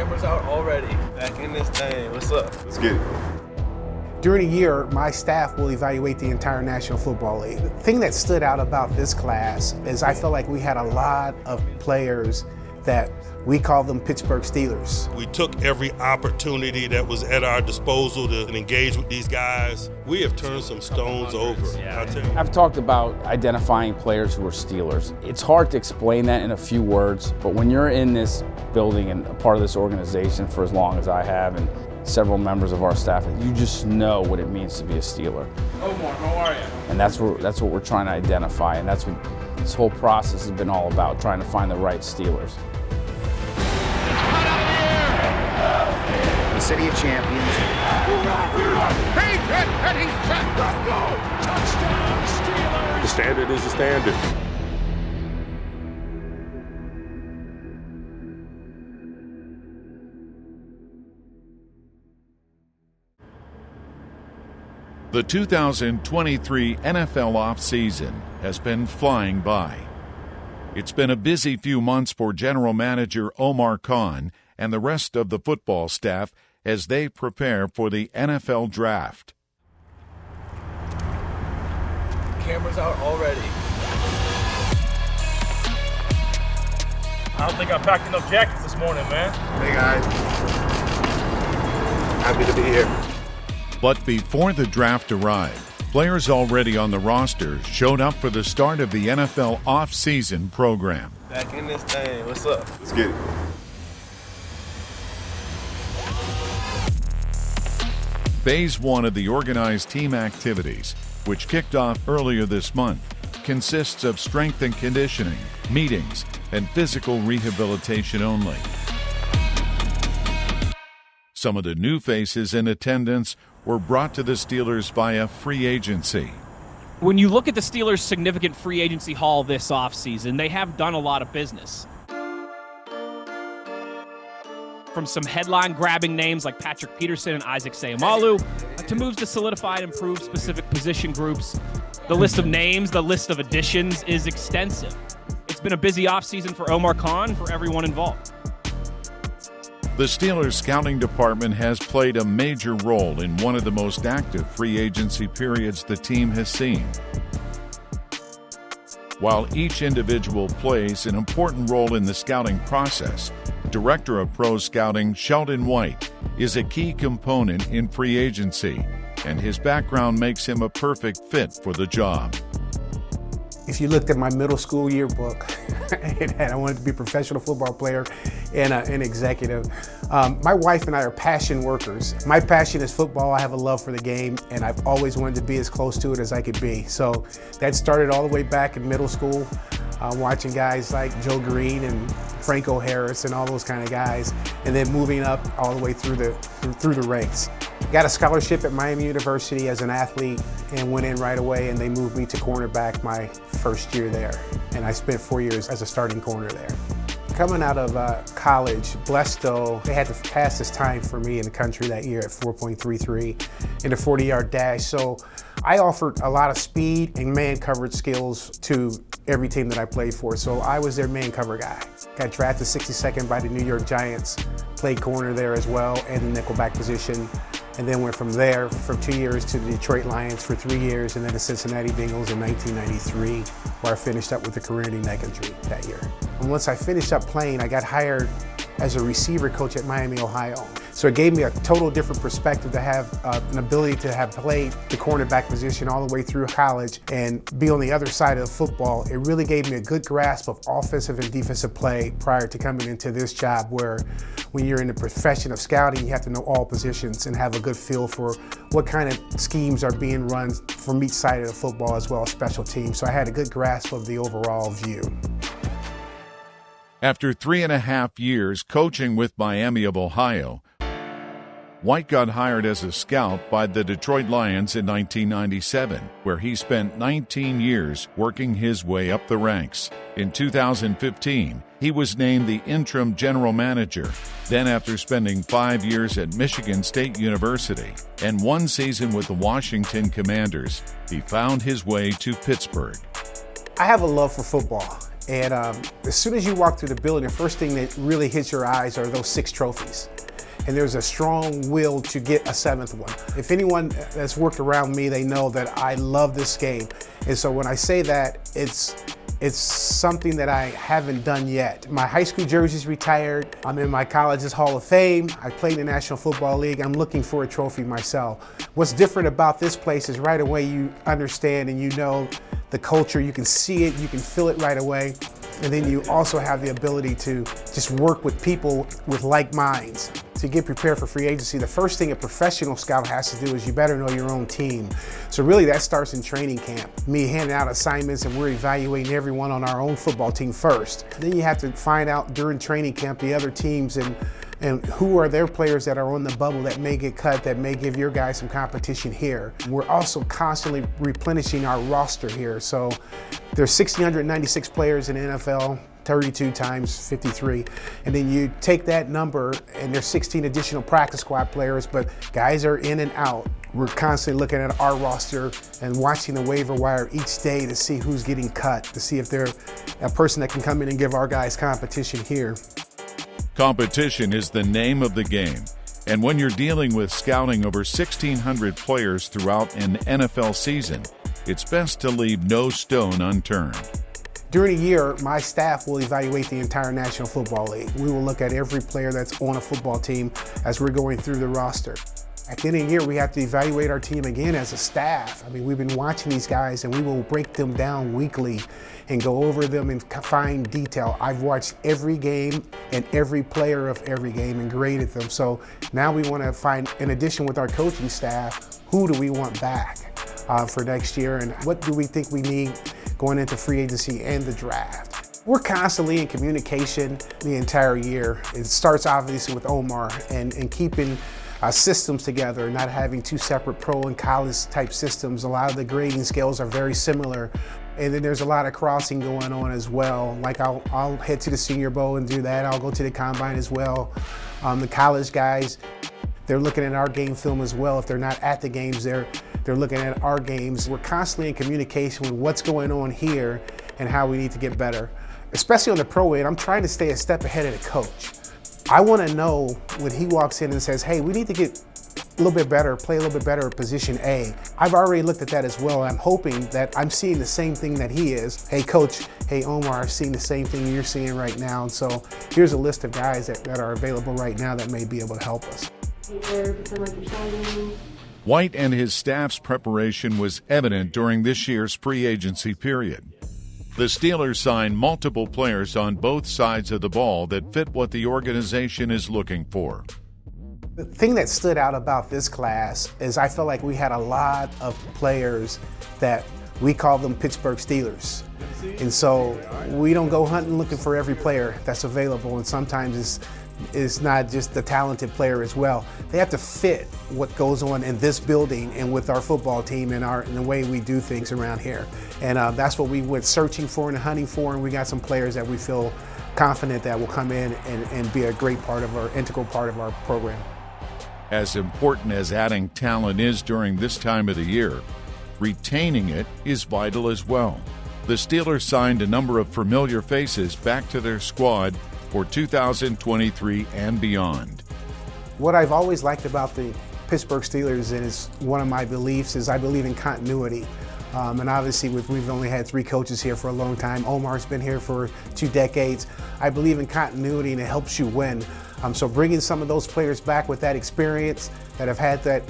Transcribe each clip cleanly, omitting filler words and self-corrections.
Cameras out already. Back in this thing. What's up? Let's get it. During a year, my staff will evaluate the entire National Football League. The thing that stood out about this class is I felt like we had a lot of players that we call them Pittsburgh Steelers. We took every opportunity that was at our disposal to engage with these guys. We have turned some stones over. I've talked about identifying players who are Steelers. It's hard to explain that in a few words, but when you're in this building and a part of this organization for as long as I have, and several members of our staff, you just know what it means to be a Steeler. Omar, how are you? And that's what we're trying to identify, and that's what this whole process has been all about, trying to find the right Steelers. The city of champions. And he's set. Let's go! Touchdown, Steelers! The standard is the standard. The 2023 NFL offseason has been flying by. It's been a busy few months for General Manager Omar Khan and the rest of the football staff as they prepare for the NFL Draft. Cameras out already. I don't think I packed enough jackets this morning, man. Hey, guys. Happy to be here. But before the draft arrived, players already on the roster showed up for the start of the NFL offseason program. Back in this thing. What's up? Let's get it. Phase 1 of the organized team activities, which kicked off earlier this month, consists of strength and conditioning, meetings, and physical rehabilitation only. Some of the new faces in attendance were brought to the Steelers via free agency. When you look at the Steelers' significant free agency haul this offseason, they have done a lot of business. From some headline-grabbing names like Patrick Peterson and Isaac Seumalo, to moves to solidify and improve specific position groups. The list of names, the list of additions is extensive. It's been a busy offseason for Omar Khan, for everyone involved. The Steelers scouting department has played a major role in one of the most active free agency periods the team has seen. While each individual plays an important role in the scouting process, Director of Pro Scouting Sheldon White is a key component in free agency, and his background makes him a perfect fit for the job. If you looked at my middle school yearbook, it had I wanted to be a professional football player and an executive. My wife and I are passion workers. My passion is football. I have a love for the game, and I've always wanted to be as close to it as I could be. So that started all the way back in middle school, watching guys like Joe Green and Franco Harris and all those kind of guys, and then moving up all the way through the ranks. Got a scholarship at Miami University as an athlete and went in right away, and they moved me to cornerback my first year there. And I spent 4 years as a starting corner there. Coming out of college, Blesto, they had the fastest time for me in the country that year at 4.33 in the 40-yard dash. So I offered a lot of speed and man coverage skills to every team that I played for. So I was their man cover guy. Got drafted 62nd by the New York Giants, played corner there as well, and the nickelback position. And then went from there for 2 years to the Detroit Lions for 3 years, and then the Cincinnati Bengals in 1993, where I finished up with the career-ending neck injury that year. And once I finished up playing, I got hired as a receiver coach at Miami, Ohio. So it gave me a total different perspective to have an ability to have played the cornerback position all the way through college and be on the other side of football. It really gave me a good grasp of offensive and defensive play prior to coming into this job, where when you're in the profession of scouting, you have to know all positions and have a good feel for what kind of schemes are being run from each side of the football, as well as special teams. So I had a good grasp of the overall view. After 3.5 years coaching with Miami of Ohio, White got hired as a scout by the Detroit Lions in 1997, where he spent 19 years working his way up the ranks. In 2015, he was named the interim general manager. Then, after spending 5 years at Michigan State University and 1 season with the Washington Commanders, he found his way to Pittsburgh. I have a love for football. And as soon as you walk through the building, the first thing that really hits your eyes are those 6 trophies. And there's a strong will to get a 7th one. If anyone that's worked around me, they know that I love this game. And so when I say that, it's something that I haven't done yet. My high school jersey's retired. I'm in my college's Hall of Fame. I played in the National Football League. I'm looking for a trophy myself. What's different about this place is right away you understand and you know the culture. You can see it, you can feel it right away. And then you also have the ability to just work with people with like minds. To get prepared for free agency, the first thing a professional scout has to do is you better know your own team. So really that starts in training camp. Me handing out assignments and we're evaluating everyone on our own football team first. Then you have to find out during training camp the other teams and who are their players that are on the bubble that may get cut, that may give your guys some competition here. We're also constantly replenishing our roster here. So there's 1,696 players in the NFL, 32 times 53. And then you take that number and there's 16 additional practice squad players, but guys are in and out. We're constantly looking at our roster and watching the waiver wire each day to see who's getting cut, to see if they're a person that can come in and give our guys competition here. Competition is the name of the game. And when you're dealing with scouting over 1,600 players throughout an NFL season, it's best to leave no stone unturned. During a year, my staff will evaluate the entire National Football League. We will look at every player that's on a football team as we're going through the roster. At the end of the year, we have to evaluate our team again as a staff. I mean, we've been watching these guys and we will break them down weekly and go over them in fine detail. I've watched every game and every player of every game and graded them. So now we want to find, in addition with our coaching staff, who do we want back for next year and what do we think we need going into free agency and the draft. We're constantly in communication the entire year. It starts obviously with Omar and keeping systems together, not having 2 separate pro and college type systems. A lot of the grading scales are very similar. And then there's a lot of crossing going on as well. Like I'll head to the Senior Bowl and do that. I'll go to the Combine as well. The college guys, they're looking at our game film as well. If they're not at the games, they're looking at our games. We're constantly in communication with what's going on here and how we need to get better. Especially on the pro end, I'm trying to stay a step ahead of the coach. I want to know when he walks in and says, hey, we need to get a little bit better, play a little bit better at position A. I've already looked at that as well. I'm hoping that I'm seeing the same thing that he is. Hey coach, hey Omar, I've seen the same thing you're seeing right now. And so here's a list of guys that are available right now that may be able to help us. White and his staff's preparation was evident during this year's free agency period. The Steelers signed multiple players on both sides of the ball that fit what the organization is looking for. The thing that stood out about this class is I felt like we had a lot of players that we call them Pittsburgh Steelers. And so we don't go hunting looking for every player that's available, and sometimes it's not just the talented player as well. They have to fit what goes on in this building and with our football team and the way we do things around here. And that's what we went searching for and hunting for, and we got some players that we feel confident that will come in and be a great part of our integral part of our program. As important as adding talent is during this time of the year, retaining it is vital as well. The Steelers signed a number of familiar faces back to their squad for 2023 and beyond. What I've always liked about the Pittsburgh Steelers, and it's one of my beliefs, is I believe in continuity. And obviously we've only had 3 coaches here for a long time. Omar's been here for 2 decades. I believe in continuity and it helps you win. So bringing some of those players back with that experience, that have had that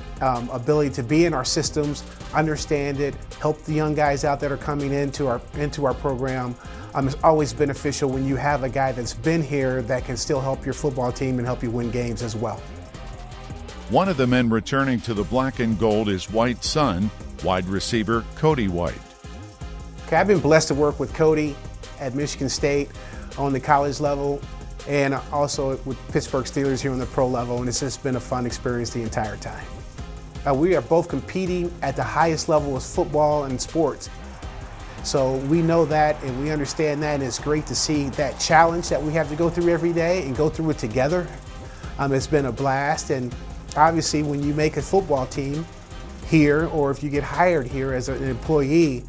ability to be in our systems, understand it, help the young guys out that are coming into our program, is always beneficial when you have a guy that's been here that can still help your football team and help you win games as well. One of the men returning to the black and gold is White's son, wide receiver Cody White. Okay, I've been blessed to work with Cody at Michigan State on the college level and also with Pittsburgh Steelers here on the pro level, and it's just been a fun experience the entire time. We are both competing at the highest level of football and sports. So we know that and we understand that, and it's great to see that challenge that we have to go through every day and go through it together. It's been a blast, and obviously when you make a football team here or if you get hired here as an employee,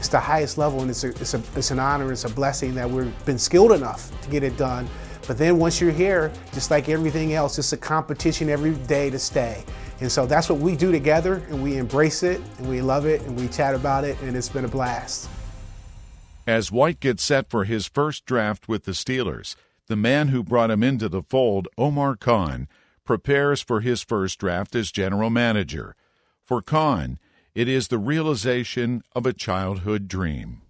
It's the highest level, and it's an honor, it's a blessing that we've been skilled enough to get it done. But then once you're here, just like everything else, it's a competition every day to stay. And so that's what we do together, and we embrace it, and we love it, and we chat about it, and it's been a blast. As White gets set for his first draft with the Steelers, the man who brought him into the fold, Omar Khan, prepares for his first draft as general manager. For Khan, it is the realization of a childhood dream.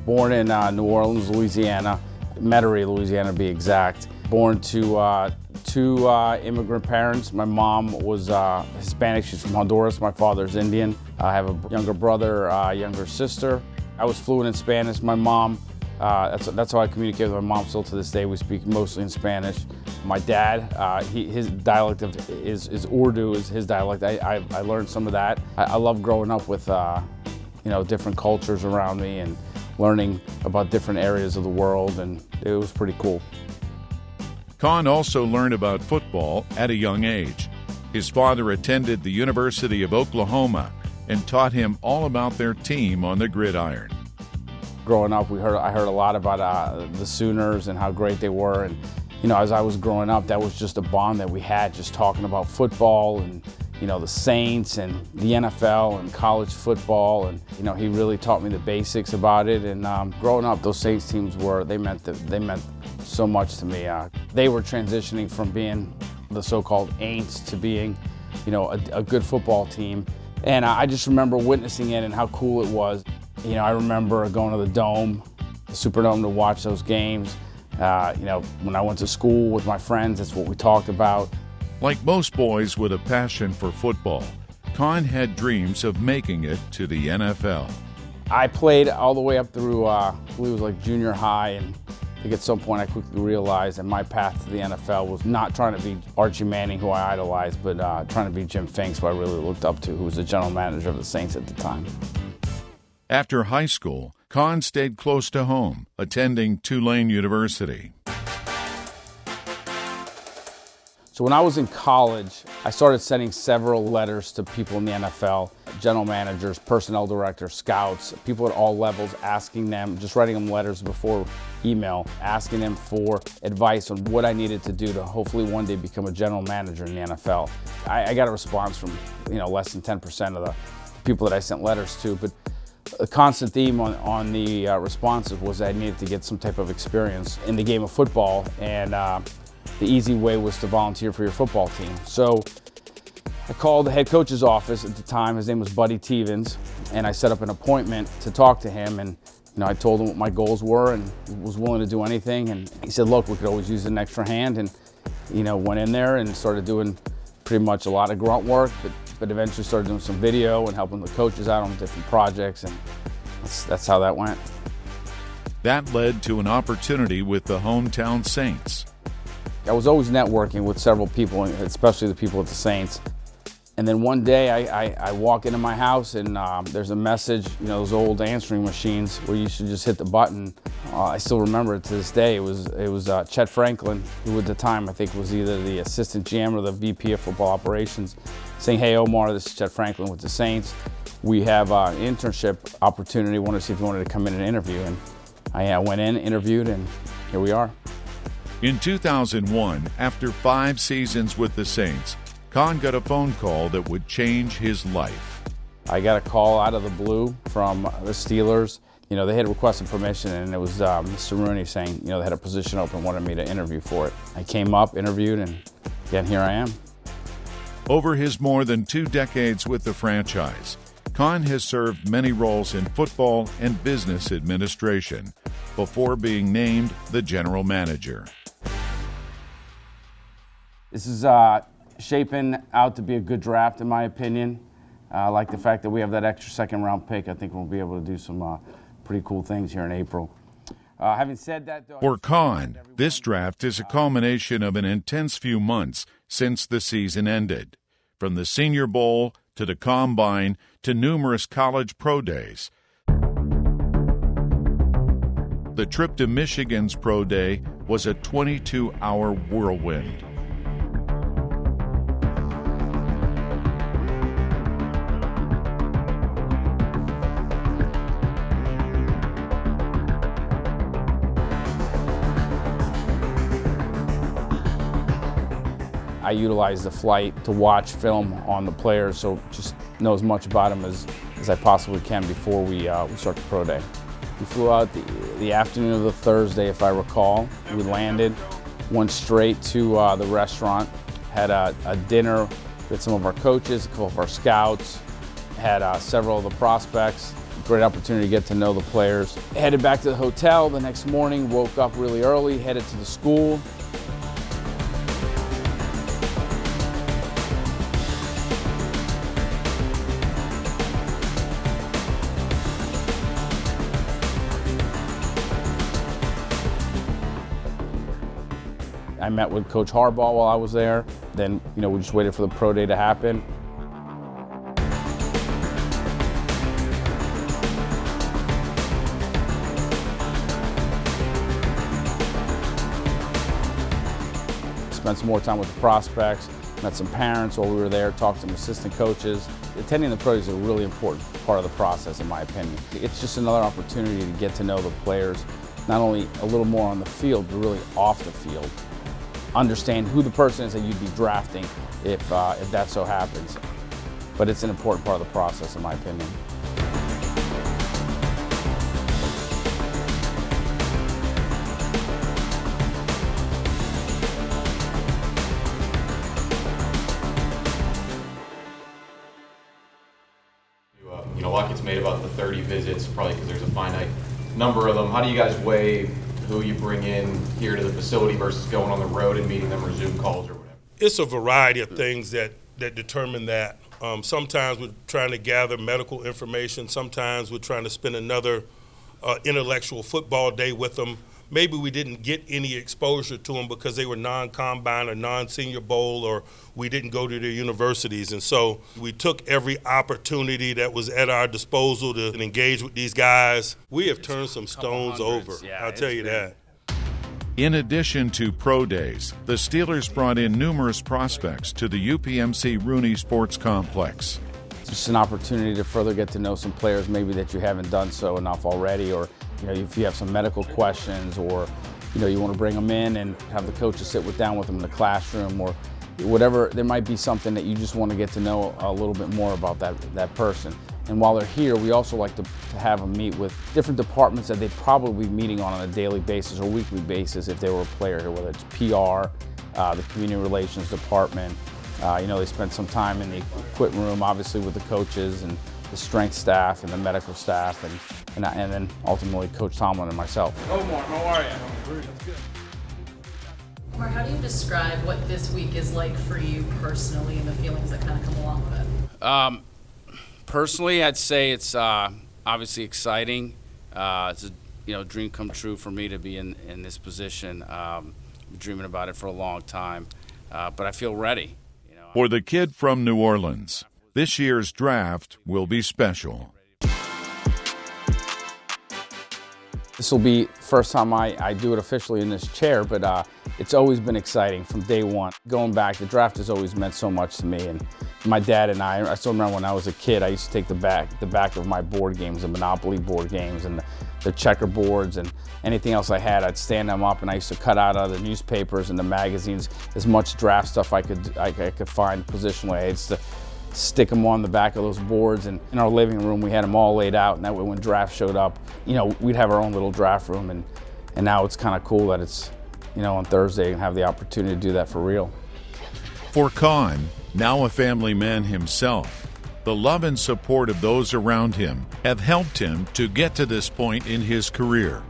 Born in New Orleans, Louisiana, Metairie, Louisiana to be exact. Born to two immigrant parents. My mom was Hispanic, she's from Honduras. My father's Indian. I have a younger brother, younger sister. I was fluent in Spanish. My mom, that's how I communicate with my mom still to this day. We speak mostly in Spanish. My dad, his dialect is Urdu, is his dialect. I learned some of that. I love growing up with different cultures around me and learning about different areas of the world, and it was pretty cool. Khan also learned about football at a young age. His father attended the University of Oklahoma and taught him all about their team on the gridiron. Growing up, I heard a lot about the Sooners and how great they were, and as I was growing up, that was just a bond that we had, just talking about football and the Saints and the NFL and college football, and he really taught me the basics about it. And growing up, those Saints teams they meant so much to me. They were transitioning from being the so-called Aints to being, a good football team. And I just remember witnessing it and how cool it was. I remember going to the Dome, the Superdome, to watch those games. When I went to school with my friends, that's what we talked about. Like most boys with a passion for football, Khan had dreams of making it to the NFL. I played all the way up through, I believe it was like junior high, and I think at some point I quickly realized that my path to the NFL was not trying to be Archie Manning, who I idolized, but trying to be Jim Finks, who I really looked up to, who was the general manager of the Saints at the time. After high school, Khan stayed close to home, attending Tulane University. So when I was in college, I started sending several letters to people in the NFL, general managers, personnel directors, scouts, people at all levels, asking them, just writing them letters before email, asking them for advice on what I needed to do to hopefully one day become a general manager in the NFL. I got a response from less than 10% of the people that I sent letters to, but a constant theme on the responses was that I needed to get some type of experience in the game of football, and the easy way was to volunteer for your football team. So I called the head coach's office at the time. His name was Buddy Tevens, and I set up an appointment to talk to him. And I told him what my goals were and was willing to do anything. And he said, look, we could always use an extra hand. And went in there and started doing pretty much a lot of grunt work, but eventually started doing some video and helping the coaches out on different projects, and that's how that went. That led to an opportunity with the hometown Saints. I was always networking with several people, especially the people at the Saints. And then one day I walk into my house and there's a message, those old answering machines where you should just hit the button. I still remember it to this day. It was Chet Franklin, who at the time I think was either the assistant GM or the VP of football operations, saying, hey Omar, this is Chet Franklin with the Saints. We have an internship opportunity. Wanted to see if you wanted to come in and interview. And I went in, interviewed, and here we are. In 2001, after 5 seasons with the Saints, Khan got a phone call that would change his life. I got a call out of the blue from the Steelers. They had requested permission, and it was Mr. Rooney saying, they had a position open, wanted me to interview for it. I came up, interviewed, and again, here I am. Over his more than 2 decades with the franchise, Khan has served many roles in football and business administration before being named the general manager. This is shaping out to be a good draft, in my opinion. I like the fact that we have that extra second-round pick. I think we'll be able to do some pretty cool things here in April. Having said that, though, for Khan, this draft is a culmination of an intense few months since the season ended. From the Senior Bowl to the Combine to numerous college pro days. The trip to Michigan's pro day was a 22-hour whirlwind. I utilize the flight to watch film on the players, so just know as much about them as I possibly can before we start the pro day. We flew out the afternoon of the Thursday, if I recall. We landed, went straight to the restaurant, had a dinner with some of our coaches, a couple of our scouts, had several of the prospects. Great opportunity to get to know the players. Headed back to the hotel the next morning, woke up really early, headed to the school. I met with Coach Harbaugh while I was there. Then, we just waited for the pro day to happen. Spent some more time with the prospects, met some parents while we were there, talked to some assistant coaches. Attending the pro day is a really important part of the process, in my opinion. It's just another opportunity to get to know the players, not only a little more on the field, but really off the field. Understand who the person is that you'd be drafting if that so happens. But it's an important part of the process, in my opinion. Luck it's made about the 30 visits, probably because there's a finite number of them. How do you guys weigh who you bring in here to the facility versus going on the road and meeting them or Zoom calls or whatever? It's a variety of things that determine that. Sometimes we're trying to gather medical information. Sometimes we're trying to spend another intellectual football day with them. Maybe we didn't get any exposure to them because they were non-combine or non-senior bowl, or we didn't go to their universities. And so we took every opportunity that was at our disposal to engage with these guys. We have turned some stones over, I'll tell you that. In addition to pro days, the Steelers brought in numerous prospects to the UPMC Rooney Sports Complex. It's just an opportunity to further get to know some players maybe that you haven't done so enough already, or if you have some medical questions, or you want to bring them in and have the coaches sit down with them in the classroom, or whatever. There might be something that you just want to get to know a little bit more about that person. And while they're here, we also like to have them meet with different departments that they'd probably be meeting on a daily basis or weekly basis if they were a player here, whether it's PR, the community relations department. They spend some time in the equipment room, obviously, with the coaches and the strength staff and the medical staff, and then ultimately Coach Tomlin and myself. Omar, how are you? That's good. Omar, how do you describe what this week is like for you personally and the feelings that kind of come along with it? Personally, I'd say it's obviously exciting. It's a dream come true for me to be in this position. I've been dreaming about it for a long time, but I feel ready. For the kid from New Orleans, this year's draft will be special. This will be the first time I do it officially in this chair, but it's always been exciting from day one. Going back, the draft has always meant so much to me, and my dad and I still remember when I was a kid, I used to take the back of my board games, the Monopoly board games, and the checkerboards, and anything else I had, I'd stand them up, and I used to cut out of the newspapers and the magazines as much draft stuff I could find positionally. I used to stick them on the back of those boards, and in our living room we had them all laid out, and that way when draft showed up, we'd have our own little draft room, and now it's kind of cool that it's on Thursday and have the opportunity to do that for real. For Khan, now a family man himself, the love and support of those around him have helped him to get to this point in his career.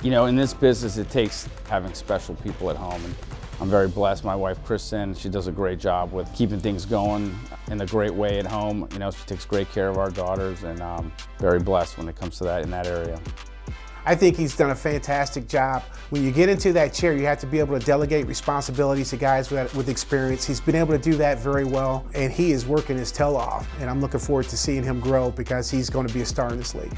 In this business, it takes having special people at home, and I'm very blessed. My wife, Kristen, she does a great job with keeping things going in a great way at home. She takes great care of our daughters, and I'm very blessed when it comes to that in that area. I think he's done a fantastic job. When you get into that chair, you have to be able to delegate responsibilities to guys with experience. He's been able to do that very well, and he is working his tail off. And I'm looking forward to seeing him grow because he's going to be a star in this league.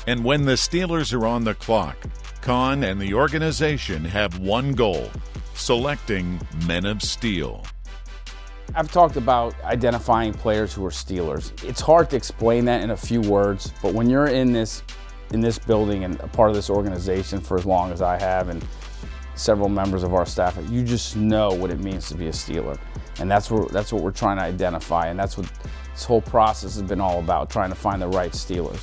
And when the Steelers are on the clock, Khan and the organization have one goal: selecting men of steel. I've talked about identifying players who are Steelers. It's hard to explain that in a few words, but when you're in this building and a part of this organization for as long as I have, and several members of our staff, you just know what it means to be a Steeler. And that's what we're trying to identify, and that's what this whole process has been all about, trying to find the right Steelers.